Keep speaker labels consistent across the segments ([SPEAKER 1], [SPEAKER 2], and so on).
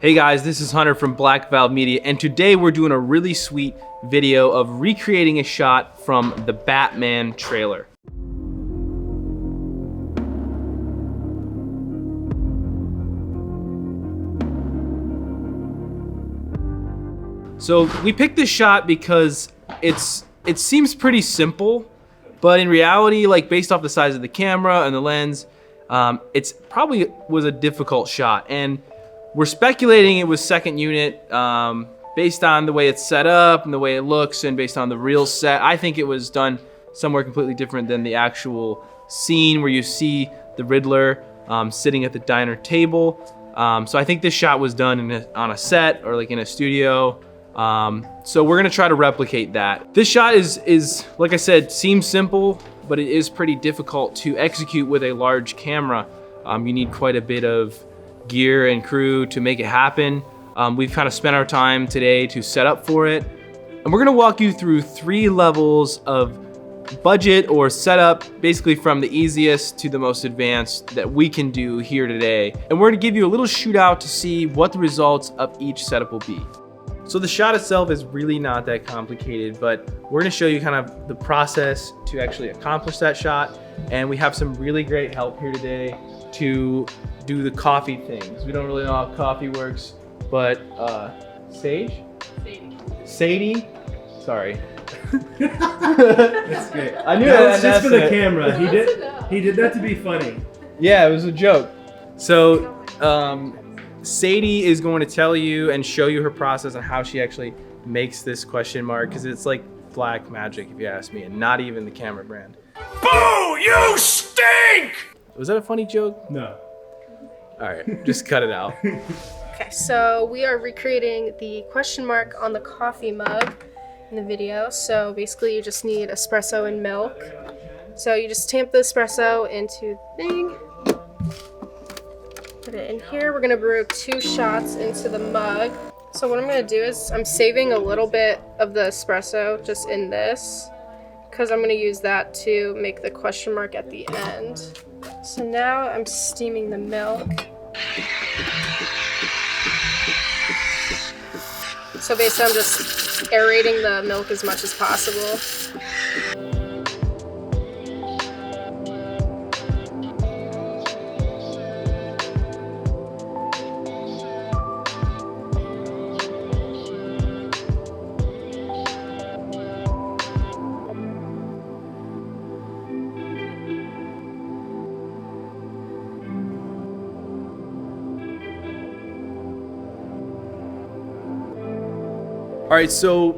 [SPEAKER 1] Hey guys, this is Hunter from Black Valve Media, and today we're doing a really sweet video of recreating a shot from the Batman trailer. So we picked this shot because it seems pretty simple, but in reality, like based off the size of the camera and the lens, it's probably was a difficult shot. And we're speculating it was second unit based on the way it's set up and the way it looks and based on the real set. I think it was done somewhere completely different than the actual scene where you see the Riddler sitting at the diner table. So I think this shot was done on a set or like in a studio. So we're gonna try to replicate that. This shot is like I said, seems simple, but it is pretty difficult to execute with a large camera. You need quite a bit of gear and crew to make it happen. We've kind of spent our time today to set up for it. And we're gonna walk you through 3 levels of budget or setup, basically from the easiest to the most advanced that we can do here today. And we're gonna give you a little shootout to see what the results of each setup will be. So the shot itself is really not that complicated, but we're gonna show you kind of the process to actually accomplish that shot. And we have some really great help here today to do the coffee things. We don't really know how coffee works, but Sadie? Sorry.
[SPEAKER 2] That's great.
[SPEAKER 1] I knew
[SPEAKER 2] that was just for the camera. He did that to be funny.
[SPEAKER 1] Yeah, it was a joke. So Sadie is going to tell you and show you her process on how she actually makes this question mark, because it's like black magic if you ask me, and not even the camera brand.
[SPEAKER 3] Boo! You stink!
[SPEAKER 1] Was that a funny joke?
[SPEAKER 2] No.
[SPEAKER 1] All right, just cut it out.
[SPEAKER 4] Okay, so we are recreating the question mark on the coffee mug in the video. So basically you just need espresso and milk. So you just tamp the espresso into the thing. Put it in here. We're gonna brew 2 shots into the mug. So what I'm gonna do is I'm saving a little bit of the espresso just in this, because I'm gonna use that to make the question mark at the end. So now I'm steaming the milk. So basically I'm just aerating the milk as much as possible.
[SPEAKER 1] All right, so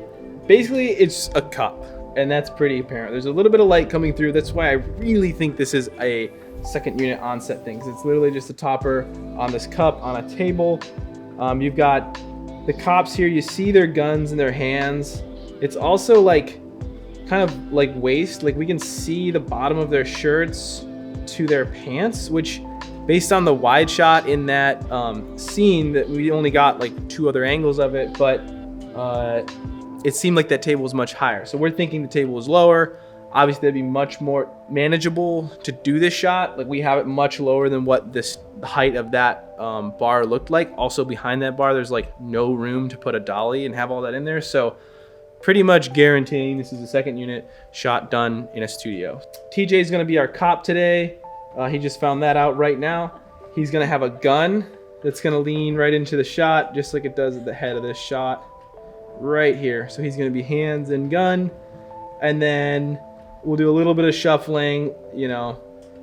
[SPEAKER 1] basically it's a cup, and that's pretty apparent. There's a little bit of light coming through. That's why I really think this is a second unit onset thing, because it's literally just a topper on this cup on a table. You've got the cops here. You see their guns in their hands. It's also like kind of like waist. Like we can see the bottom of their shirts to their pants, which based on the wide shot in that scene that we only got like 2 other angles of it, but it seemed like that table was much higher. So we're thinking the table was lower. Obviously that'd be much more manageable to do this shot. Like we have it much lower than what the height of that bar looked like. Also behind that bar, there's like no room to put a dolly and have all that in there. So pretty much guaranteeing this is a second unit shot done in a studio. TJ is gonna be our cop today. He just found that out right now. He's gonna have a gun that's gonna lean right into the shot, just like it does at the head of this shot. Right here. So he's going to be hands and gun, and then we'll do a little bit of shuffling, you know,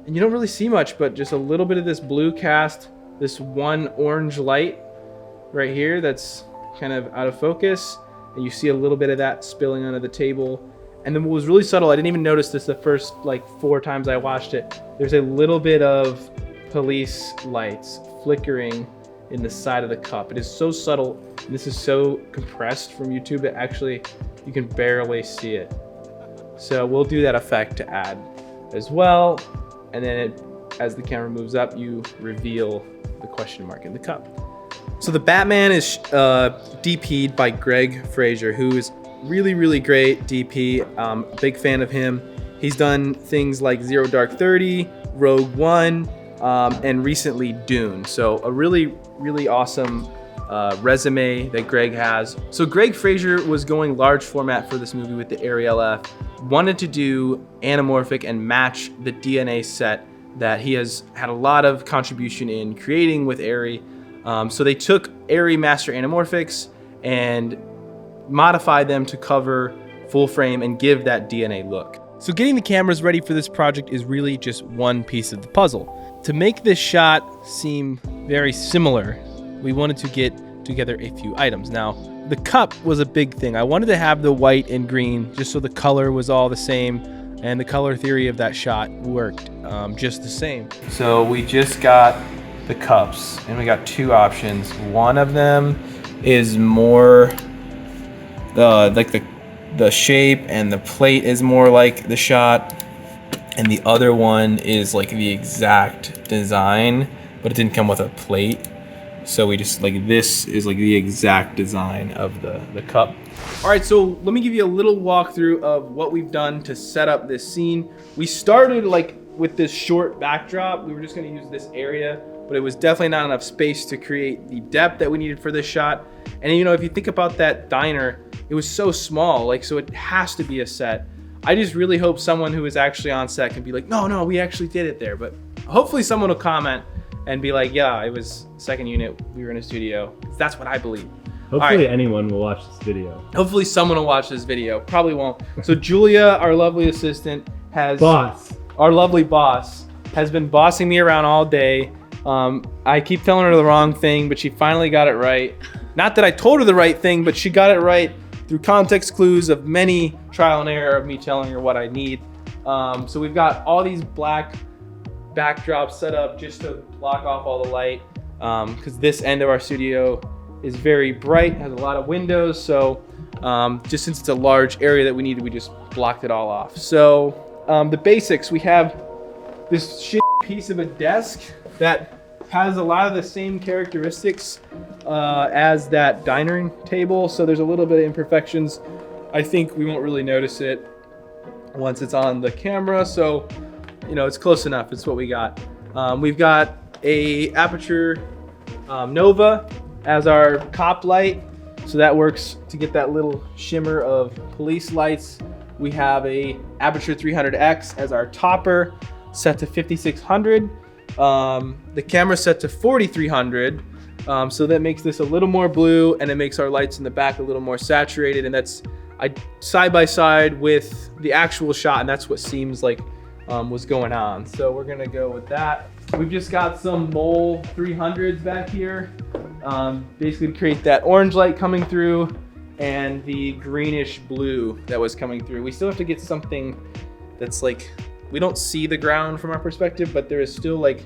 [SPEAKER 1] and you don't really see much, but just a little bit of this blue cast, this one orange light right here that's kind of out of focus, and you see a little bit of that spilling onto the table. And then what was really subtle, I didn't even notice this the first like 4 times I watched it, there's a little bit of police lights flickering in the side of the cup. It is so subtle, and this is so compressed from YouTube that actually you can barely see it. So we'll do that effect to add as well. And then as the camera moves up, you reveal the question mark in the cup. So the Batman is DP'd by Greg Fraser, who is really, really great DP. Big fan of him. He's done things like Zero Dark 30, Rogue One, and recently Dune. So a really, really awesome resume that Greg has. So Greg Fraser was going large format for this movie with the Arri LF, wanted to do anamorphic and match the DNA set that he has had a lot of contribution in creating with Arri. So they took Arri Master Anamorphics and modified them to cover full frame and give that DNA look. So getting the cameras ready for this project is really just one piece of the puzzle. To make this shot seem very similar, we wanted to get together a few items. Now, the cup was a big thing. I wanted to have the white and green just so the color was all the same, and the color theory of that shot worked just the same. So we just got the cups, and we got two options. One of them is more like the shape and the plate is more like the shot, and the other one is like the exact design, but it didn't come with a plate. So we just like, this is like the exact design of the cup. All right, so let me give you a little walkthrough of what we've done to set up this scene. We started like with this short backdrop. We were just gonna use this area, but it was definitely not enough space to create the depth that we needed for this shot. And you know, if you think about that diner, it was so small, like, so it has to be a set. I just really hope someone who is actually on set can be like, no, we actually did it there. But hopefully someone will comment and be like, yeah, it was second unit, we were in a studio. That's what I believe.
[SPEAKER 2] Hopefully anyone will watch this video.
[SPEAKER 1] Hopefully someone will watch this video. Probably won't. So Julia, our lovely assistant, our lovely boss, has been bossing me around all day. I keep telling her the wrong thing, but she finally got it right. Not that I told her the right thing, but she got it right through context clues of many trial and error of me telling her what I need. So we've got all these black backdrops set up just to block off all the light, because this end of our studio is very bright, has a lot of windows. So just since it's a large area that we needed, we just blocked it all off. So the basics, we have this shit piece of a desk that has a lot of the same characteristics as that dining table. So there's a little bit of imperfections. I think we won't really notice it once it's on the camera. So, you know, it's close enough. It's what we got. We've got a aperture Nova as our cop light. So that works to get that little shimmer of police lights. We have a aperture 300X as our topper, set to 5600. The camera set to 4300. So that makes this a little more blue, and it makes our lights in the back a little more saturated. And that's side by side with the actual shot, and that's what seems like was going on. So we're gonna go with that. We've just got some Mole 300s back here, basically to create that orange light coming through and the greenish blue that was coming through. We still have to get something that's like, we don't see the ground from our perspective, but there is still like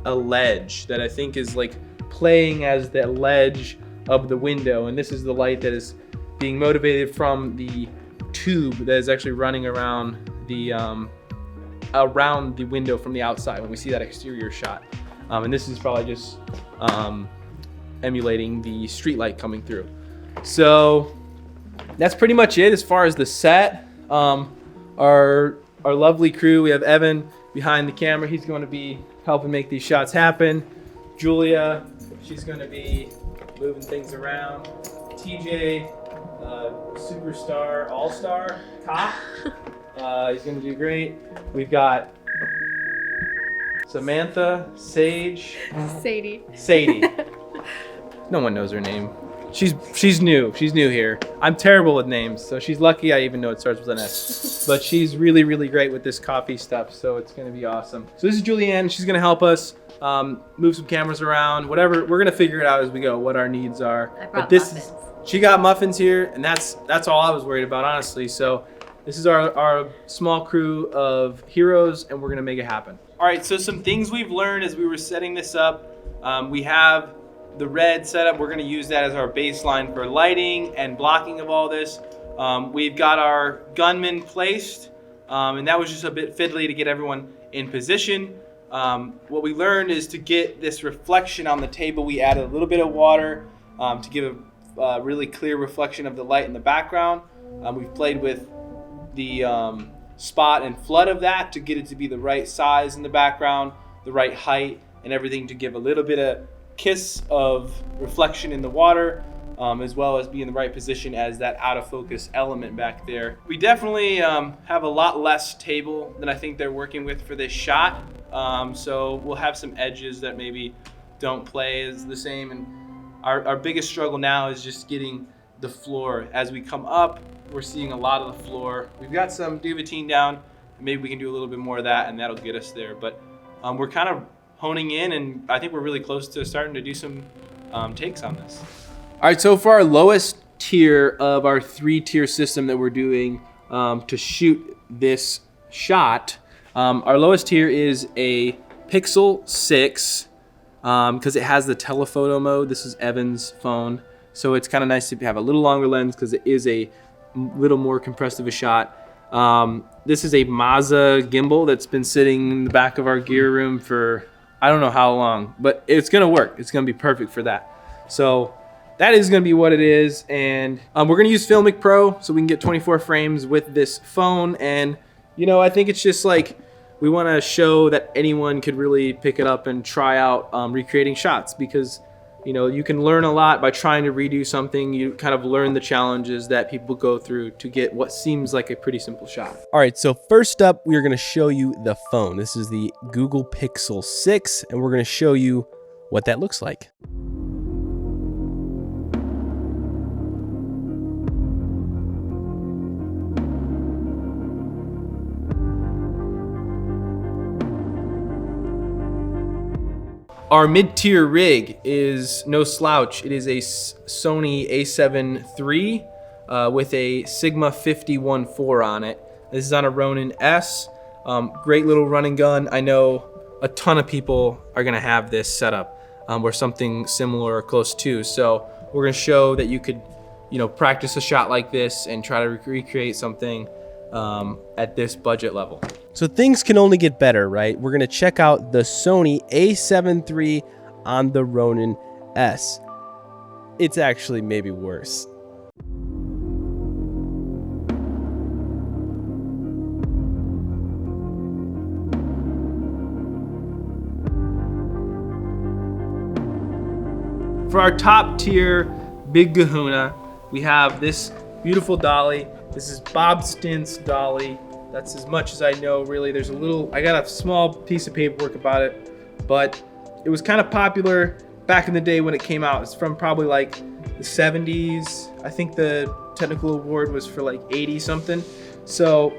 [SPEAKER 1] a ledge that I think is like playing as the ledge of the window. And this is the light that is being motivated from the tube that is actually running around the window from the outside when we see that exterior shot. And this is probably just emulating the street light coming through. So that's pretty much it as far as the set. Our lovely crew, we have Evan behind the camera. He's going to be helping make these shots happen. Julia, she's going to be moving things around. TJ, superstar, all-star, cop. He's going to do great. We've got Samantha, Sage. Sadie. No one knows her name. She's new. She's new here. I'm terrible with names, so she's lucky I even know it starts with an S. But she's really, really great with this coffee stuff, so it's going to be awesome. So this is Julianne. She's going to help us move some cameras around, whatever. We're going to figure it out as we go, what our needs are.
[SPEAKER 5] I brought muffins.
[SPEAKER 1] She got muffins here, and that's all I was worried about, honestly. So this is our small crew of heroes, and we're going to make it happen. All right, so some things we've learned as we were setting this up. We have the red setup. We're going to use that as our baseline for lighting and blocking of all this. We've got our gunman placed, and that was just a bit fiddly to get everyone in position. What we learned is to get this reflection on the table, we added a little bit of water to give a really clear reflection of the light in the background. We've played with the spot and flood of that to get it to be the right size in the background, the right height, and everything to give a little bit of kiss of reflection in the water, as well as be in the right position as that out of focus element back there. We definitely have a lot less table than I think they're working with for this shot. So we'll have some edges that maybe don't play as the same. And our biggest struggle now is just getting the floor. As we come up, we're seeing a lot of the floor. We've got some duvetine down. Maybe we can do a little bit more of that and that'll get us there. But we're kind of honing in, and I think we're really close to starting to do some takes on this. All right, so for our lowest tier of our 3-tier system that we're doing to shoot this shot, our lowest tier is a Pixel 6 because it has the telephoto mode. This is Evan's phone, so it's kind of nice to have a little longer lens because it is a little more compressed of a shot. This is a Mazda gimbal that's been sitting in the back of our gear room for I don't know how long, but it's gonna work. It's gonna be perfect for that. So that is gonna be what it is. And we're gonna use Filmic Pro so we can get 24 frames with this phone. And you know, I think it's just like, we wanna show that anyone could really pick it up and try out recreating shots, because you know, you can learn a lot by trying to redo something. You kind of learn the challenges that people go through to get what seems like a pretty simple shot. All right, so first up, we are gonna show you the phone. This is the Google Pixel 6, and we're gonna show you what that looks like. Our mid-tier rig is no slouch. It is a Sony a7 III with a Sigma 51.4 on it. This is on a Ronin S. Great little run and gun. I know a ton of people are gonna have this setup or something similar or close to. So we're gonna show that you could, you know, practice a shot like this and try to recreate something at this budget level. So things can only get better, right? We're gonna check out the Sony a7 III on the Ronin S. It's actually maybe worse. For our top tier big kahuna, we have this beautiful dolly. This is Bob Stint's dolly. That's as much as I know, really. There's a little, I got a small piece of paperwork about it, but it was kind of popular back in the day when it came out. It's from probably like the 70s. I think the technical award was for like 80 something. So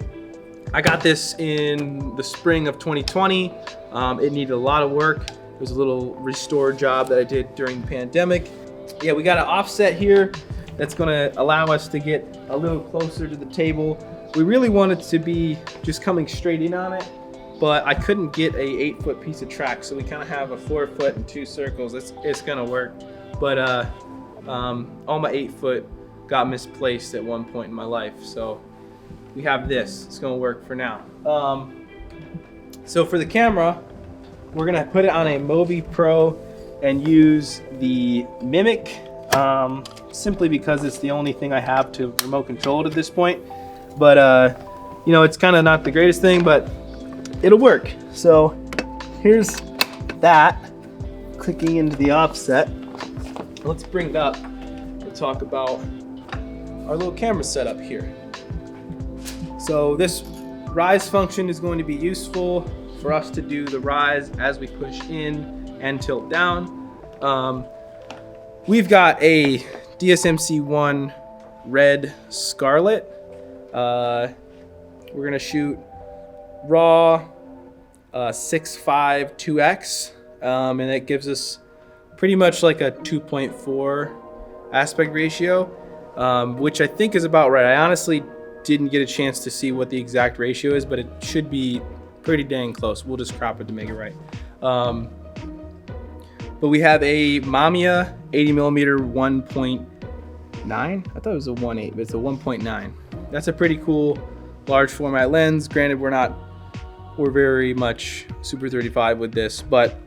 [SPEAKER 1] I got this in the spring of 2020. It needed a lot of work. It was a little restore job that I did during the pandemic. Yeah, we got an offset here that's gonna allow us to get a little closer to the table. We really wanted to be just coming straight in on it, but I couldn't get a 8-foot piece of track, so we kind of have a 4-foot and 2 circles. It's gonna work, but all my 8-foot got misplaced at one point in my life, so we have this. It's gonna work for now. So for the camera, we're gonna put it on a Movi Pro and use the Mimic, simply because it's the only thing I have to remote control it at this point. But you know, it's kind of not the greatest thing, but it'll work. So here's that, clicking into the offset. Let's bring it up and talk about our little camera setup here. So this rise function is going to be useful for us to do the rise as we push in and tilt down. We've got a DSMC-1 Red Scarlet. We're gonna shoot raw 6.5 2x, and that gives us pretty much like a 2.4 aspect ratio, which I think is about right. I honestly didn't get a chance to see what the exact ratio is, but it should be pretty dang close. We'll just crop it to make it right. But we have a Mamiya 80mm 1.9. I thought it was a 1.8, but it's a 1.9. That's a pretty cool large format lens. Granted, we're very much Super 35 with this, but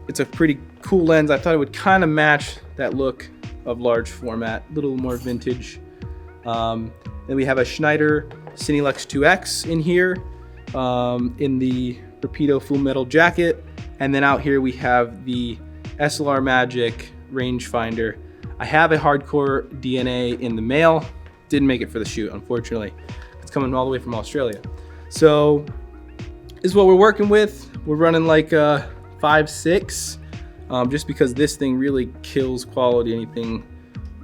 [SPEAKER 1] it's a pretty cool lens. I thought it would kind of match that look of large format, a little more vintage. Then we have a Schneider Cinelux 2X in here, in the Rapido full metal jacket. And then out here we have the SLR Magic rangefinder. I have a hardcore DNA in the mail. Didn't make it for the shoot, unfortunately. It's coming all the way from Australia. So this is what we're working with. We're running like 5.6, just because this thing really kills quality anything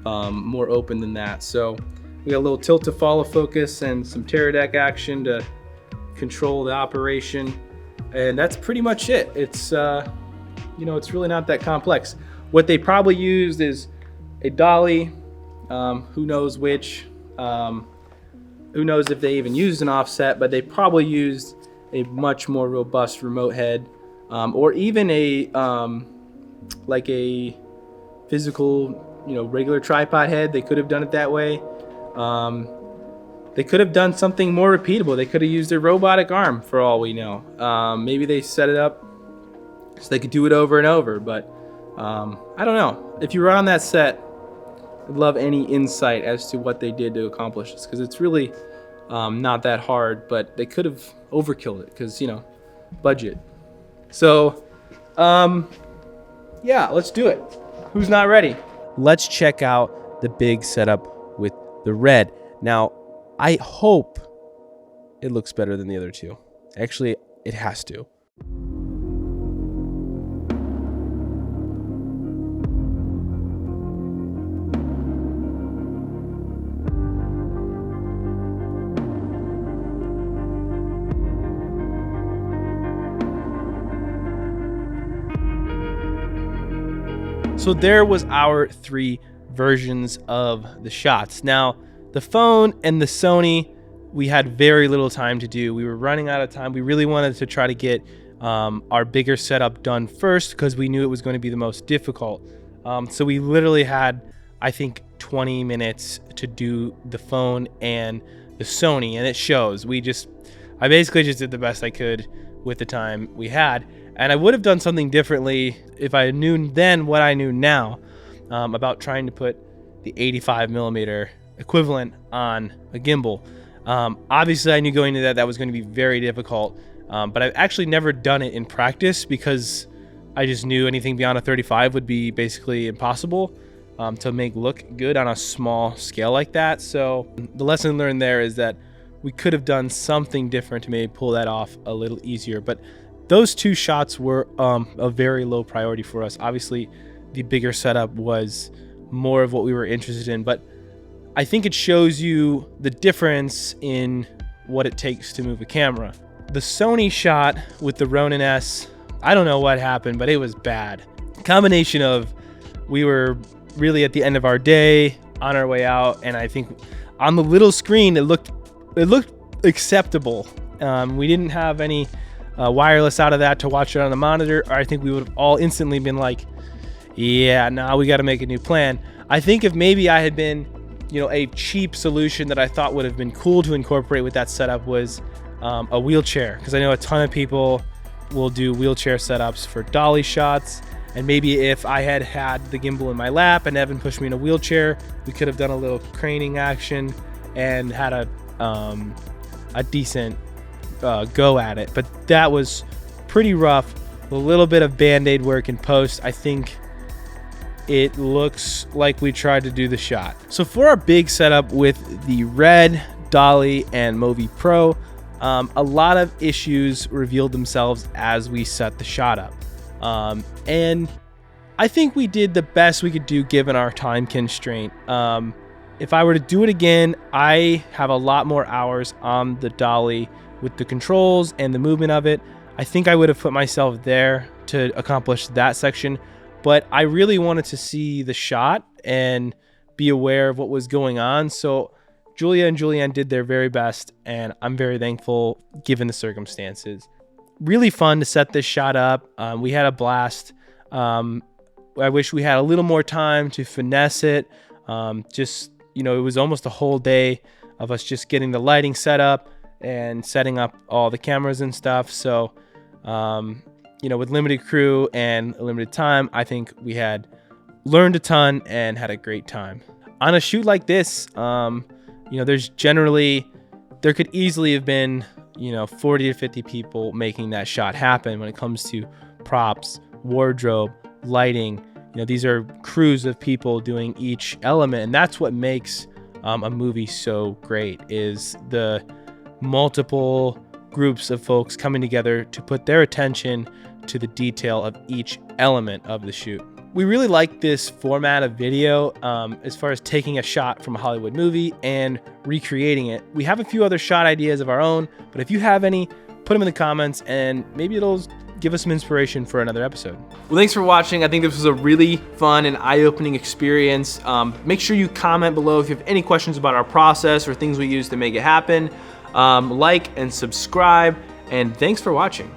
[SPEAKER 1] more open than that. So we got a little tilt to follow focus and some Teradek action to control the operation. And that's pretty much it. It's, it's really not that complex. What they probably used is a dolly, who knows which, who knows if they even used an offset, but they probably used a much more robust remote head, or even a like a physical, regular tripod head. They could have done it that way. They could have done something more repeatable. They could have used a robotic arm for all we know. Maybe they set it up so they could do it over and over, but I don't know. If you were on that set, I'd love any insight as to what they did to accomplish this, because it's really not that hard, but they could have overkilled it because, budget. So, yeah, let's do it. Who's not ready?
[SPEAKER 5] Let's check out the big setup with the red. Now, I hope it looks better than the other two. Actually, it has to. So there was our 3 versions of the shots. Now, the phone and the Sony, we had very little time to do. We were running out of time. We really wanted to try to get our bigger setup done first because we knew it was going to be the most difficult. So we literally had, I think, 20 minutes to do the phone and the Sony, and it shows. I basically just did the best I could with the time we had. And I would have done something differently if I knew then what I knew now about trying to put the 85 millimeter equivalent on a gimbal. Obviously, I knew going into that was going to be very difficult, but I've actually never done it in practice because I just knew anything beyond a 35 would be basically impossible to make look good on a small scale like that. So the lesson learned there is that we could have done something different to maybe pull that off a little easier. But those 2 shots were a very low priority for us. Obviously, the bigger setup was more of what we were interested in, but I think it shows you the difference in what it takes to move a camera. The Sony shot with the Ronin S, I don't know what happened, but it was bad. Combination of we were really at the end of our day, on our way out, and I think on the little screen it looked acceptable. We didn't have any wireless out of that to watch it on the monitor, or I think we would have all instantly been like, yeah, nah, we got to make a new plan. I think if maybe I had been, a cheap solution that I thought would have been cool to incorporate with that setup was a wheelchair, because I know a ton of people will do wheelchair setups for dolly shots. And maybe if I had had the gimbal in my lap and Evan pushed me in a wheelchair, we could have done a little craning action and had a decent go at it. But that was pretty rough. A little bit of band-aid work in post. I think it looks like we tried to do the shot. So for our big setup with the Red, Dolly, and Movi Pro, a lot of issues revealed themselves as we set the shot up. And I think we did the best we could do given our time constraint. If I were to do it again, I have a lot more hours on the dolly with the controls and the movement of it. I think I would have put myself there to accomplish that section, but I really wanted to see the shot and be aware of what was going on. So Julia and Julianne did their very best, and I'm very thankful given the circumstances. Really fun to set this shot up. We had a blast. I wish we had a little more time to finesse it. It was almost a whole day of us just getting the lighting set up and setting up all the cameras and stuff. So, with limited crew and limited time, I think we had learned a ton and had a great time. On a shoot like this, there could easily have been 40 to 50 people making that shot happen when it comes to props, wardrobe, lighting. You know, these are crews of people doing each element, and that's what makes a movie so great, is the multiple groups of folks coming together to put their attention to the detail of each element of the shoot. We really like this format of video as far as taking a shot from a Hollywood movie and recreating it. We have a few other shot ideas of our own, but if you have any, put them in the comments and maybe it'll give us some inspiration for another episode.
[SPEAKER 1] Well, thanks for watching. I think this was a really fun and eye-opening experience. Make sure you comment below if you have any questions about our process or things we use to make it happen. Like and subscribe, and thanks for watching.